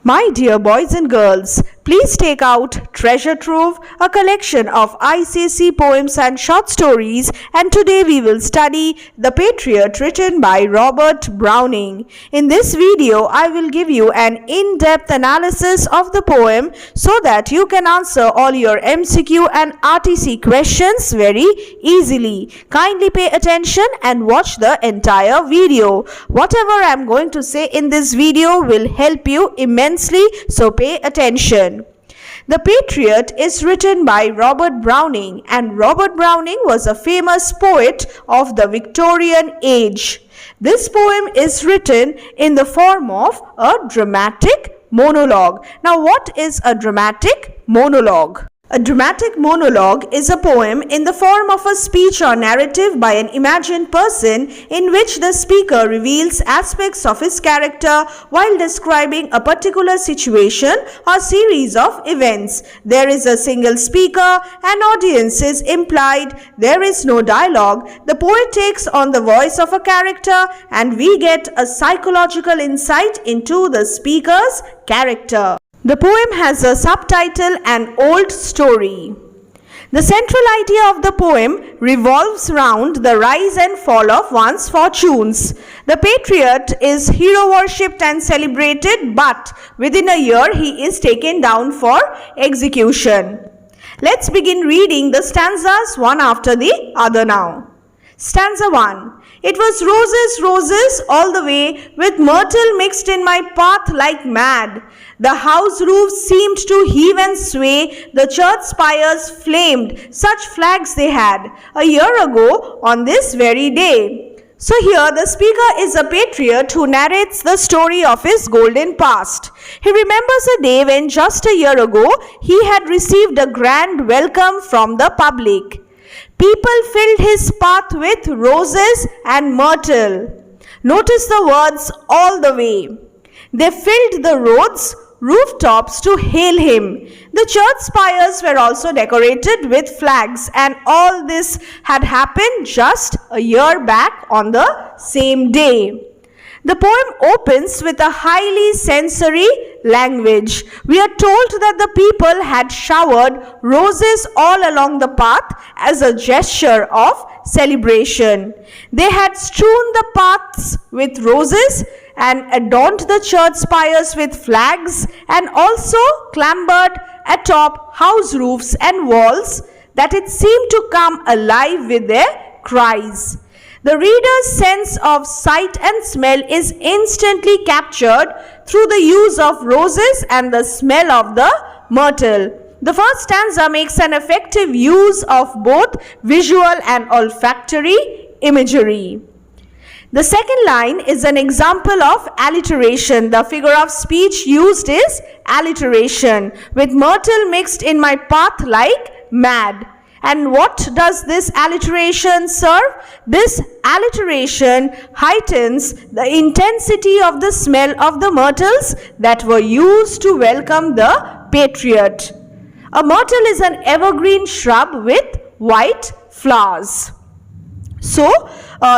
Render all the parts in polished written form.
My dear boys and girls, please take out Treasure Trove, a collection of Icse poems and short stories, and today we will study The Patriot written by Robert Browning. In this video, I will give you an in-depth analysis of the poem so that you can answer all your MCQ and RTC questions very easily. Kindly pay attention and watch the entire video. Whatever I am going to say in this video will help you immensely, so pay attention. The Patriot is written by Robert Browning, and Robert Browning was a famous poet of the Victorian age. This poem is written in the form of a dramatic monologue. Now, what is a dramatic monologue? A dramatic monologue is a poem in the form of a speech or narrative by an imagined person in which the speaker reveals aspects of his character while describing a particular situation or series of events. There is a single speaker, an audience is implied, there is no dialogue. The poet takes on the voice of a character and we get a psychological insight into the speaker's character. The poem has a subtitle, An Old Story. The central idea of the poem revolves around the rise and fall of one's fortunes. The patriot is hero worshipped and celebrated, but within a year he is taken down for execution. Let's begin reading the stanzas one after the other now. Stanza 1. It was roses, roses all the way, with myrtle mixed in my path like mad. The house roofs seemed to heave and sway, the church spires flamed, such flags they had, a year ago on this very day. So here the speaker is a patriot who narrates the story of his golden past. He remembers a day when just a year ago he had received a grand welcome from the public. People filled his path with roses and myrtle. Notice the words all the way. They filled the roads, rooftops to hail him. The church spires were also decorated with flags, and all this had happened just a year back on the same day. The poem opens with a highly sensory language. We are told that the people had showered roses all along the path as a gesture of celebration. They had strewn the paths with roses and adorned the church spires with flags, and also clambered atop house roofs and walls that it seemed to come alive with their cries. The reader's sense of sight and smell is instantly captured through the use of roses and the smell of the myrtle. The first stanza makes an effective use of both visual and olfactory imagery. The second line is an example of alliteration. The figure of speech used is alliteration, with myrtle mixed in my path like mad. And what does this alliteration serve? This alliteration heightens the intensity of the smell of the myrtles that were used to welcome the patriot. A myrtle is an evergreen shrub with white flowers. So,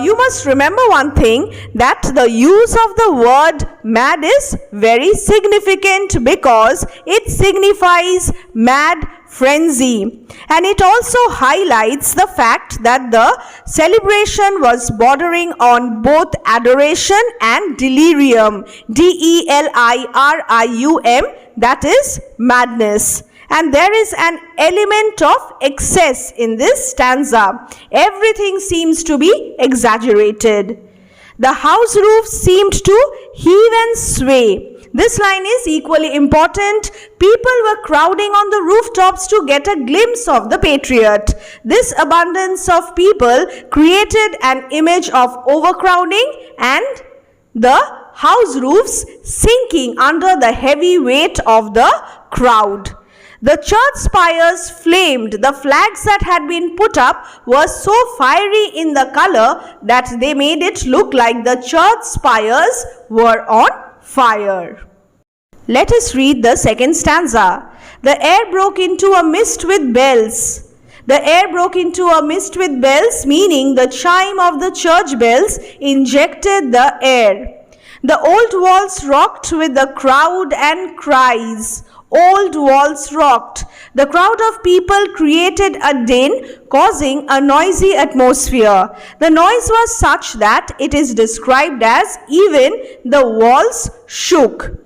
you must remember one thing, that the use of the word mad is very significant because it signifies mad frenzy, and it also highlights the fact that the celebration was bordering on both adoration and delirium, delirium, that is madness. And there is an element of excess in this stanza. Everything seems to be exaggerated. The house roof seemed to heave and sway. This line is equally important. People were crowding on the rooftops to get a glimpse of the patriot. This abundance of people created an image of overcrowding and the house roofs sinking under the heavy weight of the crowd. The church spires flamed. The flags that had been put up were so fiery in the color that they made it look like the church spires were on fire. Let us read the second stanza. The air broke into a mist with bells. The air broke into a mist with bells, meaning the chime of the church bells injected the air. The old walls rocked with the crowd and cries. Old walls rocked. The crowd of people created a din, causing a noisy atmosphere. The noise was such that it is described as even the walls shook.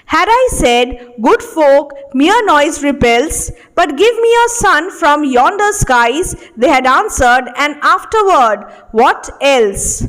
Had I said, good folk, mere noise repels, but give me your son from yonder skies, they had answered, and afterward, what else?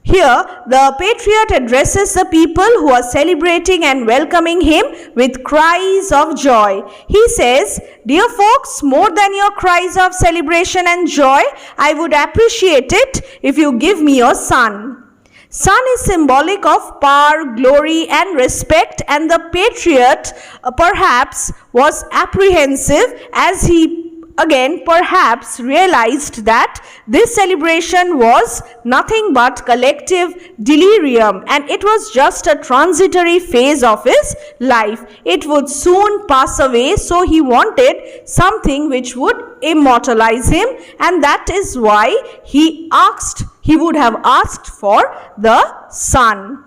Here, the Patriot addresses the people who are celebrating and welcoming him with cries of joy. He says, dear folks, more than your cries of celebration and joy, I would appreciate it if you give me your son. Son is symbolic of power, glory and respect, and the Patriot perhaps was apprehensive as he again perhaps realized that this celebration was nothing but collective delirium and it was just a transitory phase of his life. It would soon pass away, so he wanted something which would immortalize him, and that is why he would have asked for the son.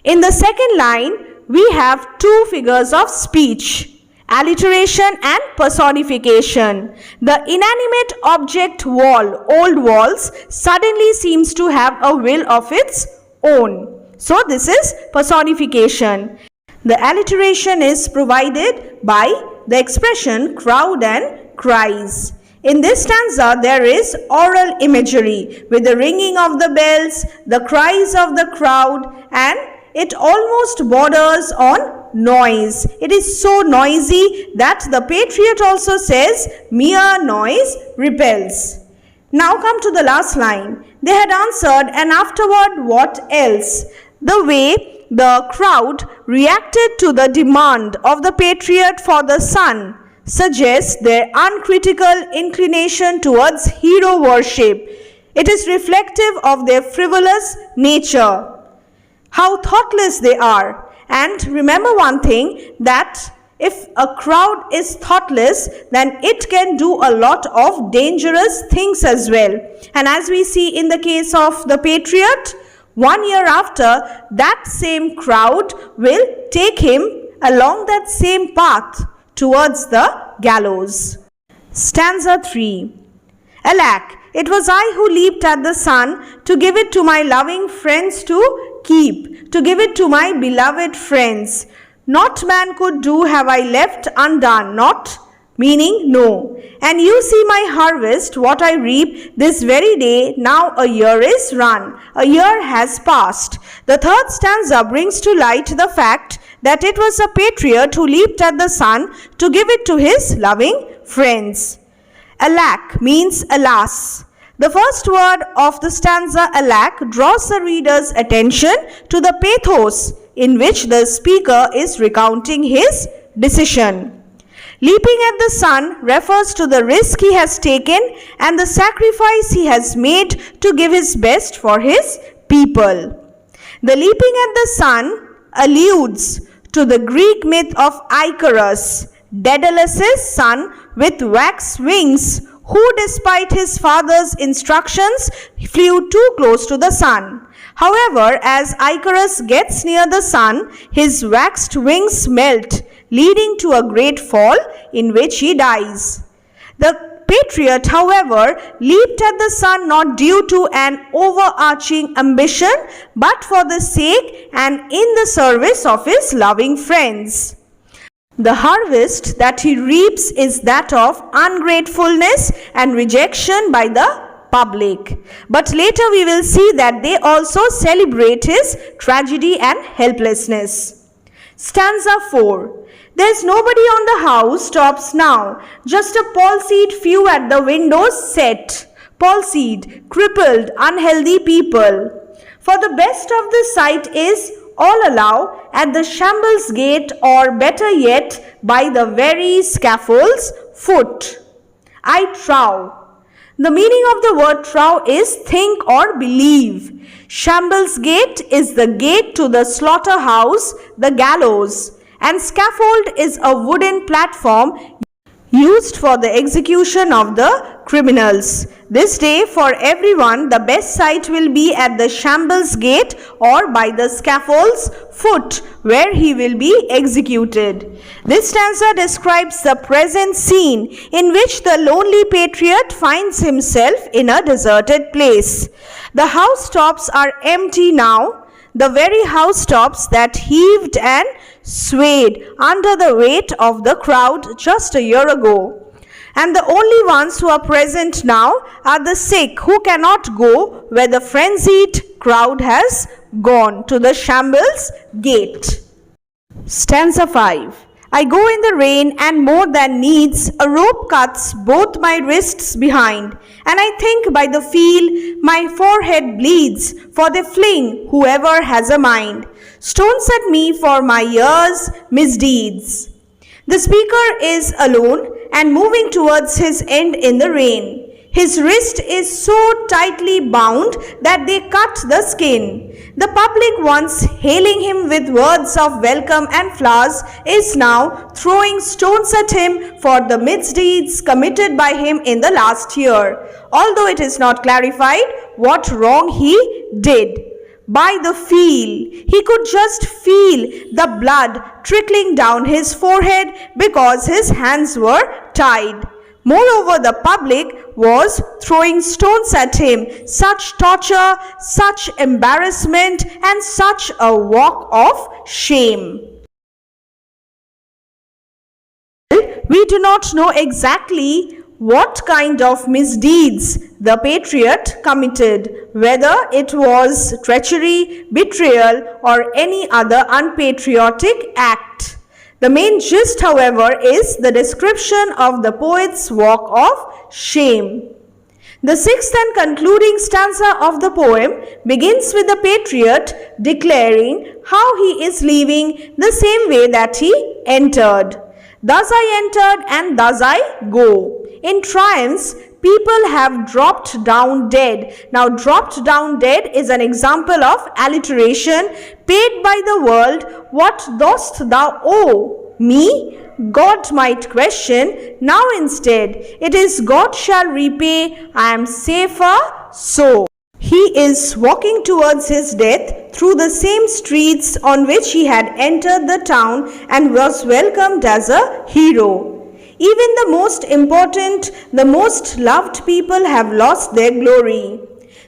In the second line, we have two figures of speech: alliteration and personification. The inanimate object wall, old walls, suddenly seems to have a will of its own. So this is personification. The alliteration is provided by the expression crowd and cries. In this stanza, there is oral imagery with the ringing of the bells, the cries of the crowd, and it almost borders on noise. It is so noisy that the Patriot also says, mere noise repels. Now come to the last line. They had answered, and afterward what else? The way the crowd reacted to the demand of the Patriot for the son suggests their uncritical inclination towards hero worship. It is reflective of their frivolous nature. How thoughtless they are. And remember one thing, that if a crowd is thoughtless, then it can do a lot of dangerous things as well. And as we see in the case of the Patriot, 1 year after, that same crowd will take him along that same path towards the gallows. Stanza 3. Alack, it was I who leaped at the sun to give it to my loving friends to keep, to give it to my beloved friends. Not man could do have I left undone, not meaning no. And you see my harvest, what I reap this very day, now a year is run, a year has passed. The third stanza brings to light the fact that it was a Patriot who leaped at the sun to give it to his loving friends. Alack means alas. The first word of the stanza alack draws the reader's attention to the pathos in which the speaker is recounting his decision. Leaping at the sun refers to the risk he has taken and the sacrifice he has made to give his best for his people. The leaping at the sun alludes to the Greek myth of Icse, Daedalus' son with wax wings, who despite his father's instructions flew too close to the sun. However, as Icse gets near the sun, his waxed wings melt, leading to a great fall in which he dies. The Patriot, however, leaped at the sun not due to an overarching ambition, but for the sake and in the service of his loving friends. The harvest that he reaps is that of ungratefulness and rejection by the public. But later we will see that they also celebrate his tragedy and helplessness. Stanza 4. There's nobody on the house tops now, just a palsied few at the windows set. Palsied, crippled, unhealthy people. For the best of the sight is all allow at the shambles gate, or better yet by the very scaffold's foot. I trow. The meaning of the word trow is think or believe. Shambles gate is the gate to the slaughterhouse, the gallows, and scaffold is a wooden platform used for the execution of the criminals. This day for everyone the best sight will be at the shambles gate or by the scaffold's foot where he will be executed. This stanza describes the present scene in which the lonely patriot finds himself in a deserted place. The housetops are empty now, the very housetops that heaved and swayed under the weight of the crowd just a year ago. And the only ones who are present now are the sick who cannot go where the frenzied crowd has gone, to the shambles gate. Stanza 5. I go in the rain and more than needs, a rope cuts both my wrists behind, and I think by the feel my forehead bleeds, for they fling whoever has a mind, stones at me for my years' misdeeds. The speaker is alone and moving towards his end in the rain. His wrist is so tightly bound that they cut the skin. The public, once hailing him with words of welcome and flowers, is now throwing stones at him for the misdeeds committed by him in the last year, although it is not clarified what wrong he did. By the feel, he could just feel the blood trickling down his forehead because his hands were tied. Moreover, the public was throwing stones at him. Such torture, such embarrassment, and such a walk of shame. We do not know exactly what kind of misdeeds the patriot committed, whether it was treachery, betrayal, or any other unpatriotic act. The main gist, however, is the description of the poet's walk of shame. The sixth and concluding stanza of the poem begins with the patriot declaring how he is leaving the same way that he entered. Thus I entered and thus I go. In triumphs, people have dropped down dead. Now, dropped down dead is an example of alliteration. Paid by the world, what dost thou owe me? God might question. Now instead, it is God shall repay. I am safer so. He is walking towards his death through the same streets on which he had entered the town and was welcomed as a hero. Even the most important, the most loved people have lost their glory.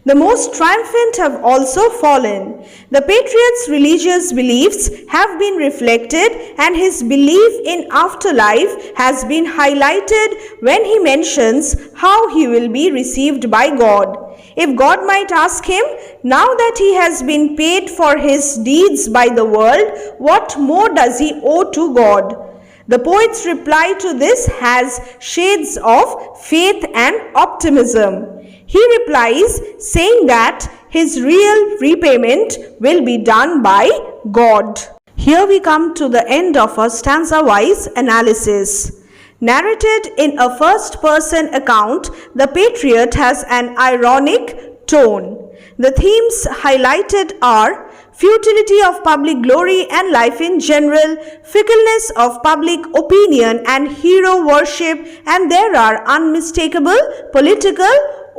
The most triumphant have also fallen. The patriot's religious beliefs have been reflected, and his belief in afterlife has been highlighted when he mentions how he will be received by God. If God might ask him, now that he has been paid for his deeds by the world, what more does he owe to God? The poet's reply to this has shades of faith and optimism. He replies saying that his real repayment will be done by God. Here we come to the end of our stanza-wise analysis. Narrated in a first-person account, the Patriot has an ironic tone. The themes highlighted are futility of public glory and life in general, fickleness of public opinion and hero worship, and there are unmistakable political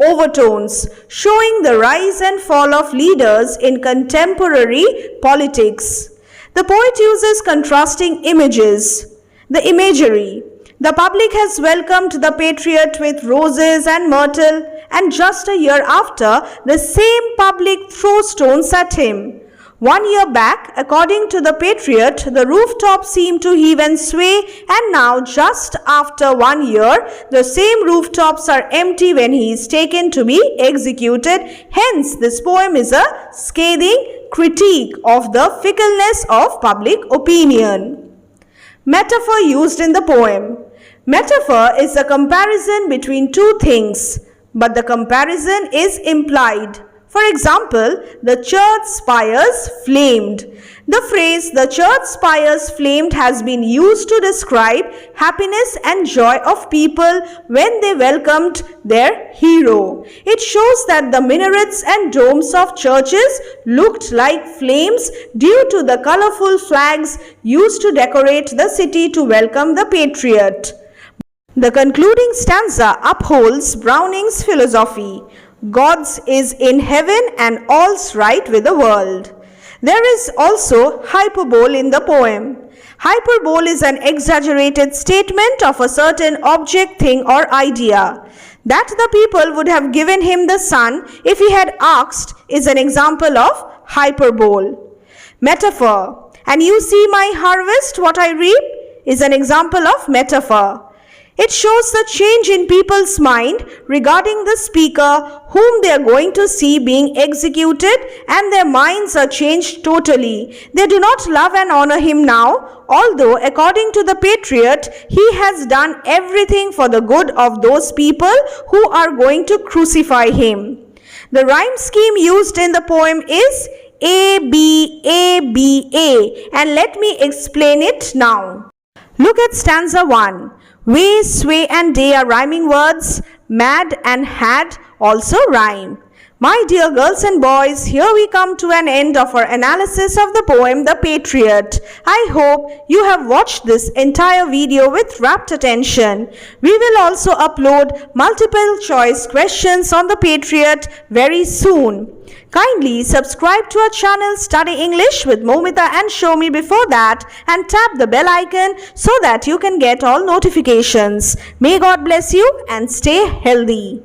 overtones showing the rise and fall of leaders in contemporary politics. The poet uses contrasting images. The imagery. The public has welcomed the patriot with roses and myrtle, and just a year after, the same public throws stones at him. 1 year back, according to the patriot, the rooftop seemed to heave and sway, and now just after 1 year, the same rooftops are empty when he is taken to be executed. Hence, this poem is a scathing critique of the fickleness of public opinion. Metaphor used in the poem. Metaphor is a comparison between two things, but the comparison is implied. For example, the church spires flamed. The phrase "the church spires flamed" has been used to describe happiness and joy of people when they welcomed their hero. It shows that the minarets and domes of churches looked like flames due to the colorful flags used to decorate the city to welcome the patriot. The concluding stanza upholds Browning's philosophy. God's is in heaven and all's right with the world. There is also hyperbole in the poem. Hyperbole is an exaggerated statement of a certain object, thing or idea. That the people would have given him the sun if he had asked is an example of hyperbole. Metaphor. And you see my harvest, what I reap, is an example of metaphor. It shows the change in people's mind regarding the speaker whom they are going to see being executed, and their minds are changed totally. They do not love and honor him now, although according to the Patriot, he has done everything for the good of those people who are going to crucify him. The rhyme scheme used in the poem is A, B, A, B, A, and let me explain it now. Look at stanza 1. Way, sway and day are rhyming words. Mad and had also rhyme. My dear girls and boys, here we come to an end of our analysis of the poem The Patriot. I hope you have watched this entire video with rapt attention. We will also upload multiple choice questions on The Patriot very soon. Kindly subscribe to our channel Study English with Momita and Shomi before that, and tap the bell icon so that you can get all notifications. May God bless you and stay healthy.